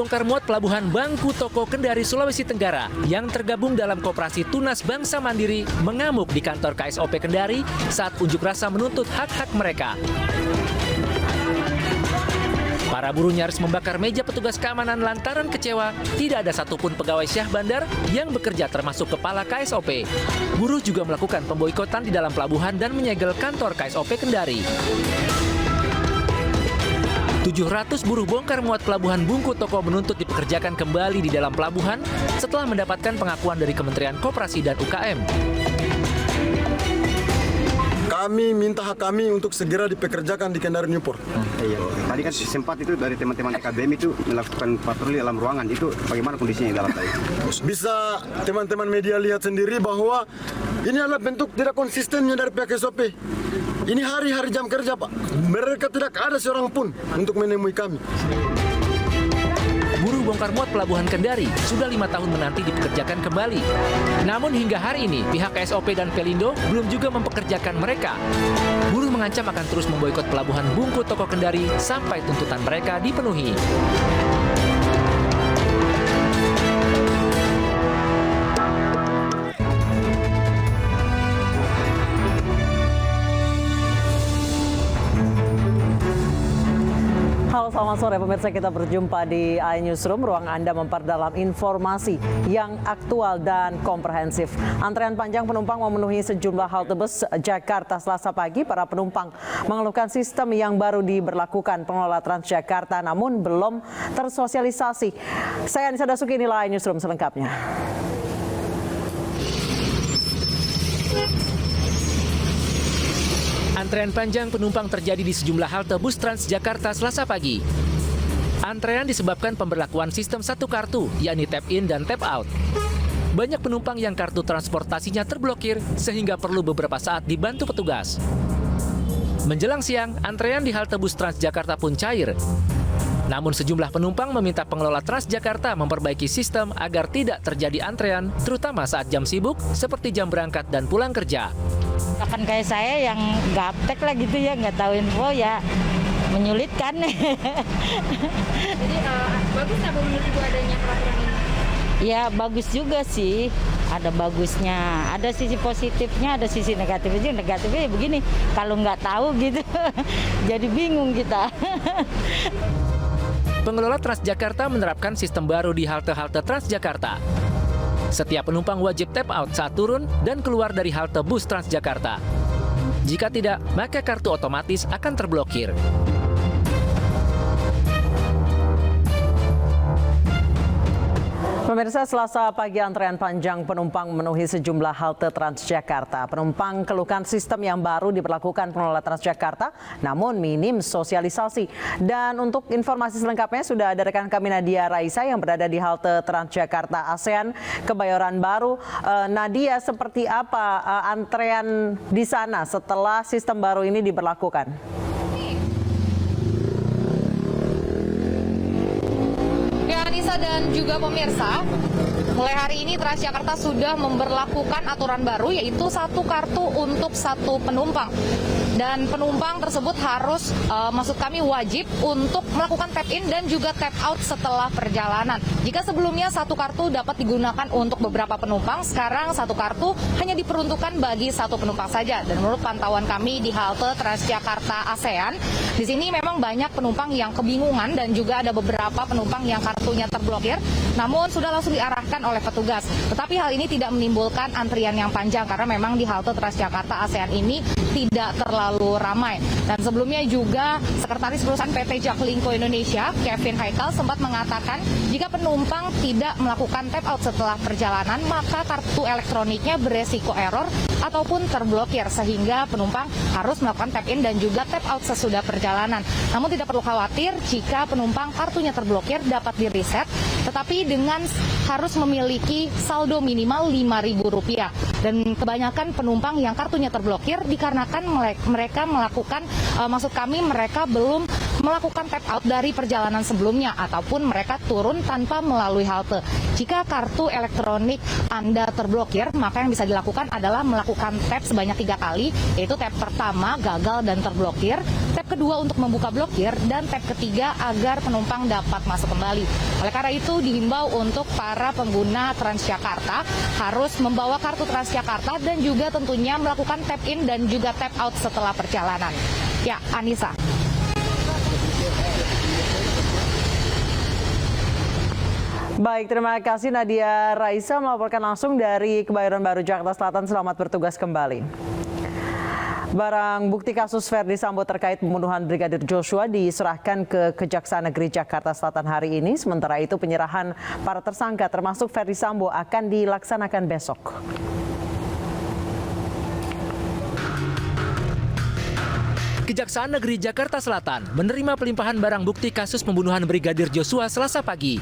bongkar muat pelabuhan Bangku Toko Kendari, Sulawesi Tenggara yang tergabung dalam koperasi Tunas Bangsa Mandiri mengamuk di kantor KSOP Kendari saat unjuk rasa menuntut hak-hak mereka. Para buruh nyaris membakar meja petugas keamanan lantaran kecewa tidak ada satupun pegawai Syah Bandar yang bekerja termasuk kepala KSOP. Buruh juga melakukan pemboikotan di dalam pelabuhan dan menyegel kantor KSOP Kendari. 700 buruh bongkar muat pelabuhan Bangku Toko menuntut dipekerjakan kembali di dalam pelabuhan setelah mendapatkan pengakuan dari Kementerian Koperasi dan UKM. Kami minta hak kami untuk segera dipekerjakan di Kendari Newport. Iya, tadi kan sempat itu dari teman-teman EKBM itu melakukan patroli dalam ruangan. Itu bagaimana kondisinya di dalam tadi? Bisa teman-teman media lihat sendiri bahwa ini adalah bentuk tidak konsistennya dari pihak SOP. Ini hari-hari jam kerja, Pak. Mereka tidak ada seorang pun untuk menemui kami. Buruh bongkar muat pelabuhan Kendari sudah 5 tahun menanti dipekerjakan kembali. Namun hingga hari ini pihak KSOP dan Pelindo belum juga mempekerjakan mereka. Buruh mengancam akan terus memboikot pelabuhan Bangku Toko Kendari sampai tuntutan mereka dipenuhi. Halo, selamat sore pemirsa, kita berjumpa di iNewsroom, ruang Anda memperdalam informasi yang aktual dan komprehensif. Antrean panjang penumpang memenuhi sejumlah halte bus Jakarta Selasa pagi. Para penumpang mengeluhkan sistem yang baru diberlakukan pengelola Transjakarta namun belum tersosialisasi. Saya Anissa Dasuki, inilah iNewsroom selengkapnya. Antrean panjang penumpang terjadi di sejumlah halte bus Transjakarta Selasa pagi. Antrean disebabkan pemberlakuan sistem satu kartu, yakni tap in dan tap out. Banyak penumpang yang kartu transportasinya terblokir sehingga perlu beberapa saat dibantu petugas. Menjelang siang, antrean di halte bus Transjakarta pun cair. Namun sejumlah penumpang meminta pengelola Transjakarta memperbaiki sistem agar tidak terjadi antrean, terutama saat jam sibuk seperti jam berangkat dan pulang kerja. Kan kayak saya yang gaptek lah gitu ya, nggak tahu info ya, menyulitkan. Jadi bagus nggak menurut Ibu adanya peraturan ini? Ya bagus juga sih, ada bagusnya, ada sisi positifnya, ada sisi negatifnya. Negatifnya ya begini, kalau nggak tahu gitu, jadi bingung kita. Pengelola Transjakarta menerapkan sistem baru di halte-halte Transjakarta. Setiap penumpang wajib tap out saat turun dan keluar dari halte bus Transjakarta. Jika tidak, maka kartu otomatis akan terblokir. Pemirsa, Selasa pagi antrean panjang penumpang memenuhi sejumlah halte Transjakarta. Penumpang keluhkan sistem yang baru diberlakukan pengelola Transjakarta, namun minim sosialisasi. Dan untuk informasi selengkapnya sudah ada rekan kami Nadia Raisa yang berada di halte Transjakarta ASEAN Kebayoran Baru. Nadia, seperti apa antrean di sana setelah sistem baru ini diberlakukan? Anissa dan juga pemirsa, mulai hari ini Transjakarta sudah memberlakukan aturan baru, yaitu satu kartu untuk satu penumpang. Dan penumpang tersebut harus, maksud kami wajib untuk melakukan tap in dan juga tap out setelah perjalanan. Jika sebelumnya satu kartu dapat digunakan untuk beberapa penumpang, sekarang satu kartu hanya diperuntukkan bagi satu penumpang saja. Dan menurut pantauan kami di halte Transjakarta ASEAN, di sini memang banyak penumpang yang kebingungan dan juga ada beberapa penumpang yang kartunya terblokir, namun sudah langsung diarahkan oleh petugas. Tetapi hal ini tidak menimbulkan antrian yang panjang karena memang di halte Transjakarta ASEAN ini tidak terlalu ramai. Dan sebelumnya juga Sekretaris Perusahaan PT Jaklingko Indonesia, Kevin Haikal, sempat mengatakan jika penumpang tidak melakukan tap out setelah perjalanan, maka kartu elektroniknya beresiko error ataupun terblokir, sehingga penumpang harus melakukan tap in dan juga tap out sesudah perjalanan. Namun tidak perlu khawatir jika penumpang kartunya terblokir, dapat di-reset, tetapi dengan harus memiliki saldo minimal Rp5.000. Dan kebanyakan penumpang yang kartunya terblokir dikarenakan mereka melakukan, maksud kami mereka belum melakukan tap out dari perjalanan sebelumnya ataupun mereka turun tanpa melalui halte. Jika kartu elektronik Anda terblokir, maka yang bisa dilakukan adalah melakukan tap sebanyak 3 kali, yaitu tap pertama gagal dan terblokir, tap kedua untuk membuka blokir, dan tap ketiga agar penumpang dapat masuk kembali. Oleh karena itu dihimbau untuk para pengguna Transjakarta harus membawa kartu Transjakarta dan juga tentunya melakukan tap in dan juga tap out setelah perjalanan. Ya, Anissa. Baik, terima kasih Nadia Raisa melaporkan langsung dari Kebayoran Baru, Jakarta Selatan. Selamat bertugas kembali. Barang bukti kasus Ferdy Sambo terkait pembunuhan Brigadir Joshua diserahkan ke Kejaksaan Negeri Jakarta Selatan hari ini. Sementara itu penyerahan para tersangka termasuk Ferdy Sambo akan dilaksanakan besok. Kejaksaan Negeri Jakarta Selatan menerima pelimpahan barang bukti kasus pembunuhan Brigadir Joshua Selasa pagi.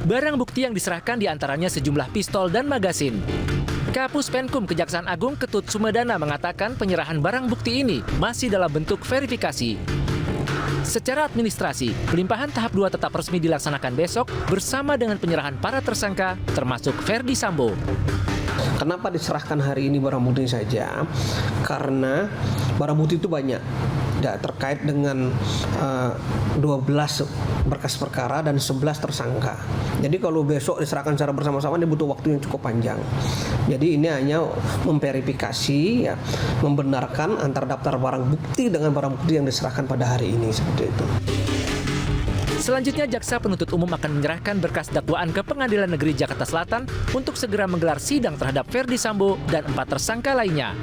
Barang bukti yang diserahkan diantaranya sejumlah pistol dan magasin. Kapus Penkum Kejaksaan Agung Ketut Sumedana mengatakan penyerahan barang bukti ini masih dalam bentuk verifikasi. Secara administrasi, pelimpahan tahap 2 tetap resmi dilaksanakan besok bersama dengan penyerahan para tersangka termasuk Ferdy Sambo. Kenapa diserahkan hari ini barang bukti saja? Karena barang bukti itu banyak, terkait dengan 12 berkas perkara dan 11 tersangka. Jadi kalau besok diserahkan secara bersama-sama, dia butuh waktu yang cukup panjang. Jadi ini hanya memverifikasi, ya, membenarkan antara daftar barang bukti dengan barang bukti yang diserahkan pada hari ini, seperti itu. Selanjutnya, Jaksa Penuntut Umum akan menyerahkan berkas dakwaan ke Pengadilan Negeri Jakarta Selatan untuk segera menggelar sidang terhadap Ferdy Sambo dan 4 tersangka lainnya.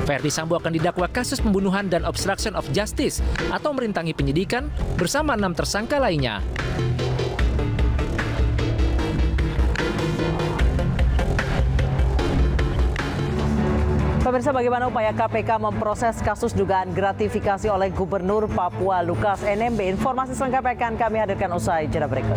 Ferdy Sambo akan didakwa kasus pembunuhan dan obstruction of justice atau merintangi penyidikan bersama 6 tersangka lainnya. Pemirsa, bagaimana upaya KPK memproses kasus dugaan gratifikasi oleh Gubernur Papua Lukas NMB? Informasi selengkapnya akan kami hadirkan usai jeda berikut.